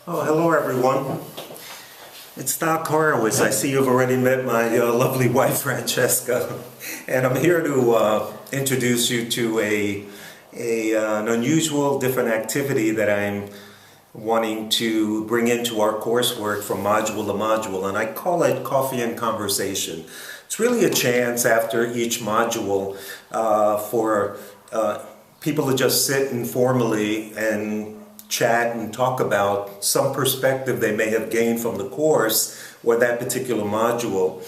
Oh, hello everyone. It's Dr Horowitz. I see you've already met my lovely wife, Francesca. And I'm here to introduce you to an unusual, different activity that I'm wanting to bring into our coursework from module to module. And I call it Coffee and Conversation. It's really a chance after each module for people to just sit informally and chat and talk about some perspective they may have gained from the course or that particular module.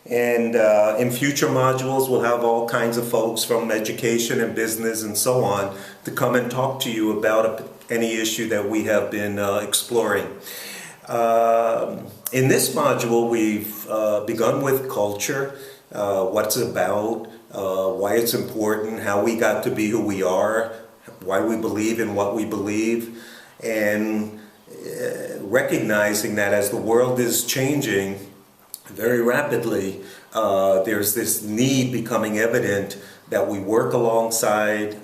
And in future modules, we'll have all kinds of folks from education and business and so on to come and talk to you about any issue that we have been exploring. In this module, we've begun with culture, what it's about, why it's important, how we got to be who we are, why we believe in what we believe, and recognizing that as the world is changing very rapidly, there's this need becoming evident that we work alongside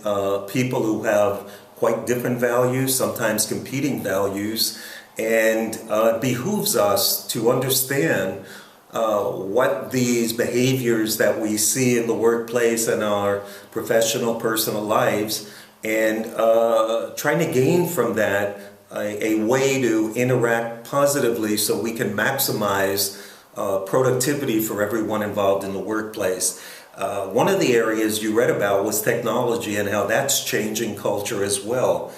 people who have quite different values, sometimes competing values, and it behooves us to understand what these behaviors that we see in the workplace and our professional, personal lives, and trying to gain from that a way to interact positively so we can maximize productivity for everyone involved in the workplace. One of the areas you read about was technology and how that's changing culture as well,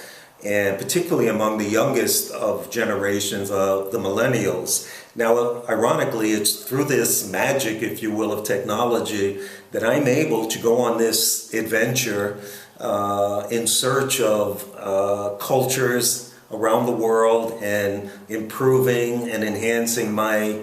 and particularly among the youngest of generations, the millennials. Now, ironically, it's through this magic, if you will, of technology that I'm able to go on this adventure in search of cultures around the world and improving and enhancing my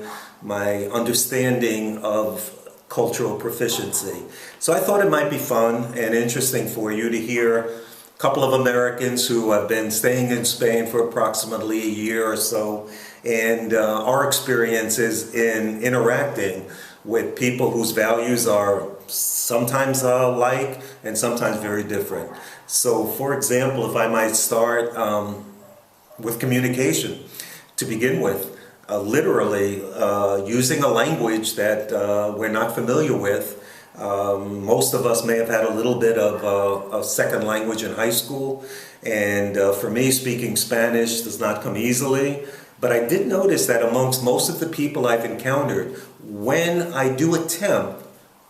understanding of cultural proficiency. So I thought it might be fun and interesting for you to hear a couple of Americans who have been staying in Spain for approximately a year or so, and our experiences in interacting with people whose values are sometimes alike and sometimes very different. So, for example, if I might start with communication to begin with, literally using a language that we're not familiar with. Most of us may have had a little bit of a second language in high school, and for me, speaking Spanish does not come easily. But I did notice that amongst most of the people I've encountered, when I do attempt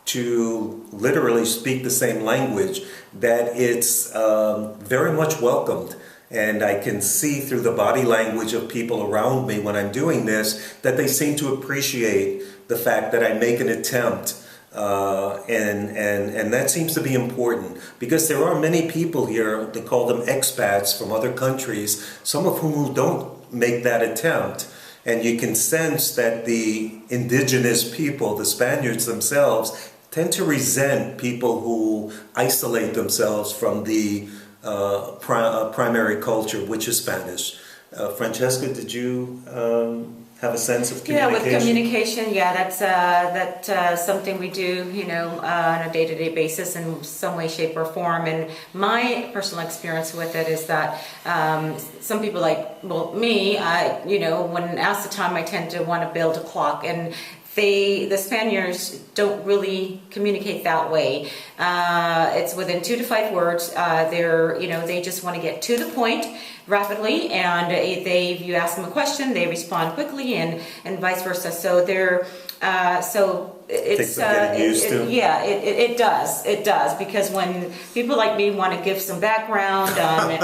to literally speak the same language, that it's very much welcomed. And I can see through the body language of people around me when I'm doing this that they seem to appreciate the fact that I make an attempt. And that seems to be important because there are many people here, they call them expats from other countries, some of whom don't make that attempt. And you can sense that the indigenous people, the Spaniards themselves, tend to resent people who isolate themselves from the primary culture, which is Spanish. Francesca, did you have a sense of communication? Yeah, with communication, that's something we do, on a day-to-day basis in some way, shape, or form. And my personal experience with it is that some people me, when asked the time, I tend to want to build a clock, and the Spaniards don't really communicate that way. It's within 2 to 5 words. They just want to get to the point rapidly, and you ask them a question, they respond quickly, and vice versa. So it does, because when people like me want to give some background on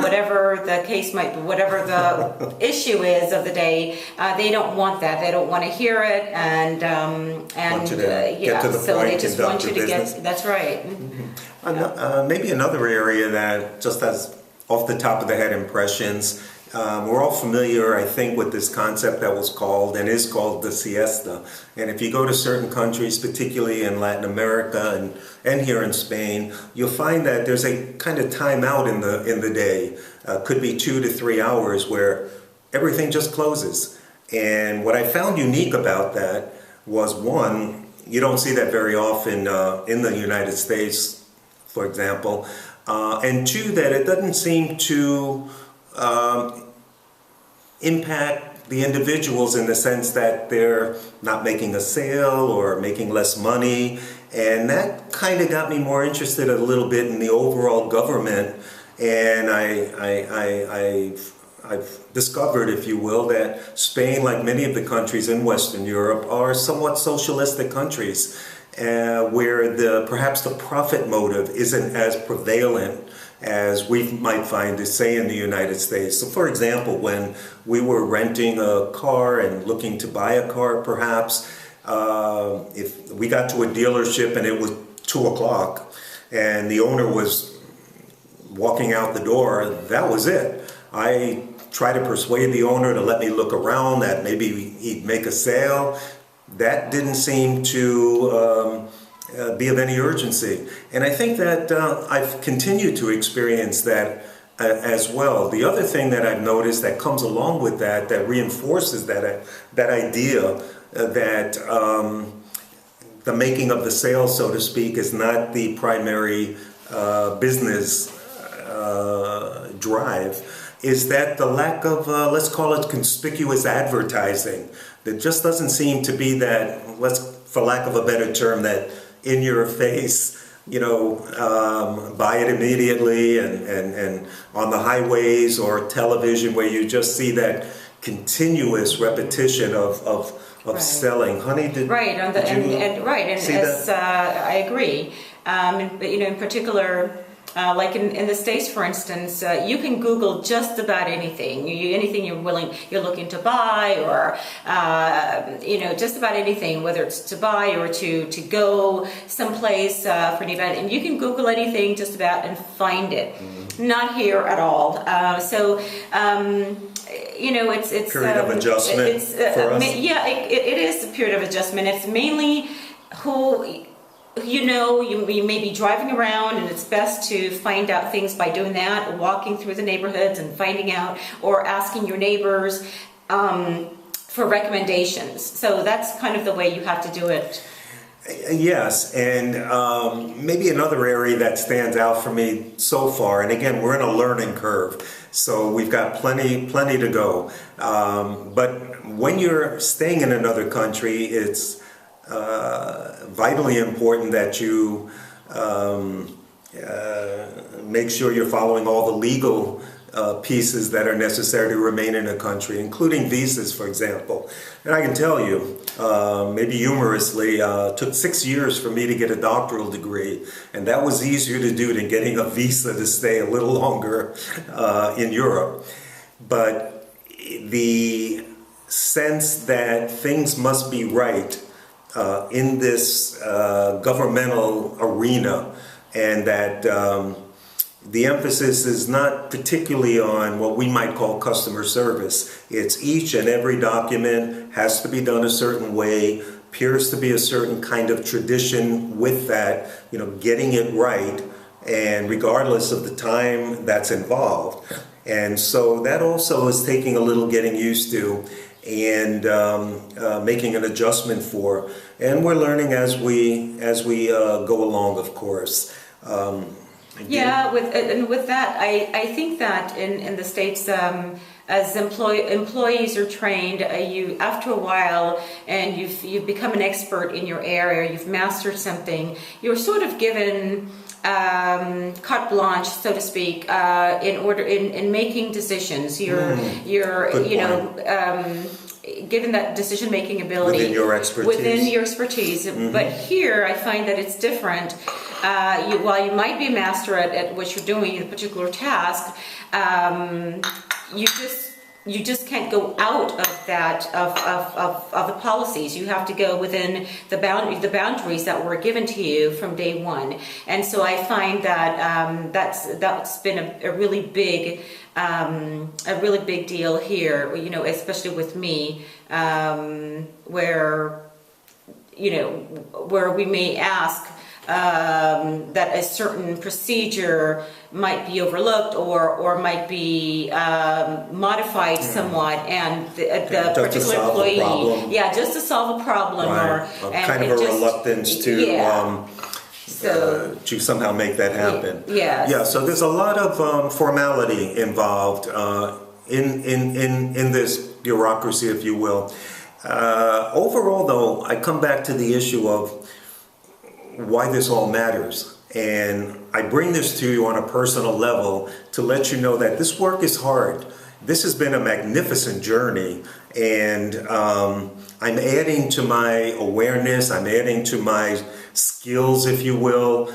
whatever the case might be, whatever the issue is of the day, they don't want that. They don't want to hear it, and get to the so point they just and want you to business. That's right. Mm-hmm. Maybe another area that just has off the top of the head impressions. We're all familiar, I think, with this concept that was called and is called the siesta. And if you go to certain countries, particularly in Latin America and here in Spain, you'll find that there's a kind of time out in the day. Could be 2 to 3 hours where everything just closes. And what I found unique about that was, one, you don't see that very often in the United States, for example. And two, that it doesn't seem to impact the individuals in the sense that they're not making a sale or making less money. And that kind of got me more interested a little bit in the overall government. And I've discovered, if you will, that Spain, like many of the countries in Western Europe, are somewhat socialistic countries where perhaps the profit motive isn't as prevalent as we might find it, say, in the United States. So, for example, when we were renting a car and looking to buy a car, perhaps, if we got to a dealership and it was 2 o'clock and the owner was walking out the door, that was it. I tried to persuade the owner to let me look around, that maybe he'd make a sale. That didn't seem to be of any urgency. And I think that I've continued to experience that as well. The other thing that I've noticed that comes along with that, that reinforces that idea that the making of the sale, so to speak, is not the primary business drive, is that the lack of, let's call it conspicuous advertising. There just doesn't seem to be that, for lack of a better term, that in your face, buy it immediately, and on the highways or television where you just see that continuous repetition of Right. selling. Honey, did right on the and see as that? I agree, in particular. Like in the States, for instance, you can Google just about anything. Anything you're looking to buy, or just about anything, whether it's to buy or to go someplace for an event, and you can Google anything just about and find it. Mm-hmm. Not here at all. It's period of adjustment for us. Yeah, it is a period of adjustment. It's mainly who. You may be driving around, and it's best to find out things by doing that, walking through the neighborhoods and finding out, or asking your neighbors for recommendations. So that's kind of the way you have to do it. Yes, and maybe another area that stands out for me so far, and again, we're in a learning curve, so we've got plenty to go. But when you're staying in another country, it's vitally important that you make sure you're following all the legal pieces that are necessary to remain in a country, including visas, for example. And I can tell you, maybe humorously, took 6 years for me to get a doctoral degree, and that was easier to do than getting a visa to stay a little longer in Europe. But the sense that things must be right in this governmental arena, and that the emphasis is not particularly on what we might call customer service. It's each and every document has to be done a certain way, appears to be a certain kind of tradition with that, getting it right, and regardless of the time that's involved. And so that also is taking a little getting used to, and making an adjustment for, and we're learning as we go along, of course. Yeah, with that, I think that in the States, as employees are trained, you after a while, and you've become an expert in your area, you've mastered something, you're sort of given carte blanche, so to speak, in making decisions. You're given that decision-making ability within your expertise. Mm-hmm. But here, I find that it's different. While you might be a master at what you're doing in a particular task, you just can't go out of that of the policies. You have to go within the boundaries that were given to you from day one. And so I find that that's been a really big deal here. Especially with me, where we may ask that a certain procedure might be overlooked or might be modified somewhat, and the particular employee, just to solve a problem, right. or kind of a reluctance to somehow make that happen. Yeah. So there's a lot of formality involved in this bureaucracy, if you will. Overall, though, I come back to the issue of why this all matters. And I bring this to you on a personal level to let you know that this work is hard. This has been a magnificent journey, and I'm adding to my awareness, I'm adding to my skills, if you will,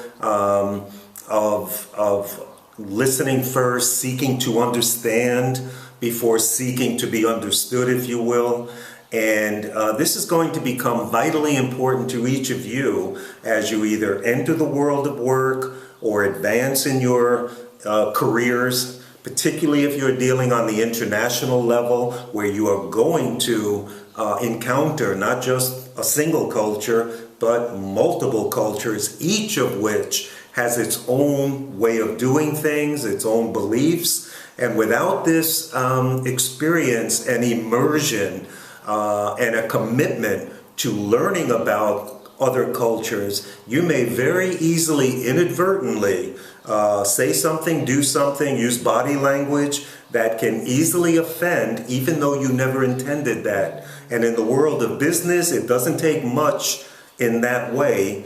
of listening first, seeking to understand before seeking to be understood, if you will. And this is going to become vitally important to each of you as you either enter the world of work or advance in your careers, particularly if you're dealing on the international level, where you are going to encounter not just a single culture, but multiple cultures, each of which has its own way of doing things, its own beliefs. And without this experience and immersion and a commitment to learning about other cultures, you may very easily inadvertently say something, do something, use body language that can easily offend, even though you never intended that. And in the world of business, it doesn't take much in that way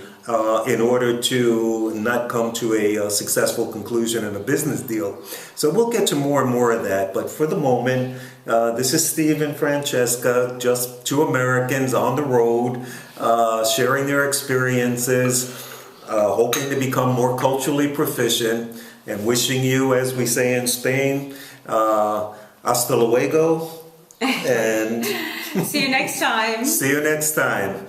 in order to not come to a successful conclusion in a business deal. So we'll get to more and more of that. But for the moment, this is Steve and Francesca, just two Americans on the road, sharing their experiences, hoping to become more culturally proficient, and wishing you, as we say in Spain, hasta luego, and see you next time. See you next time.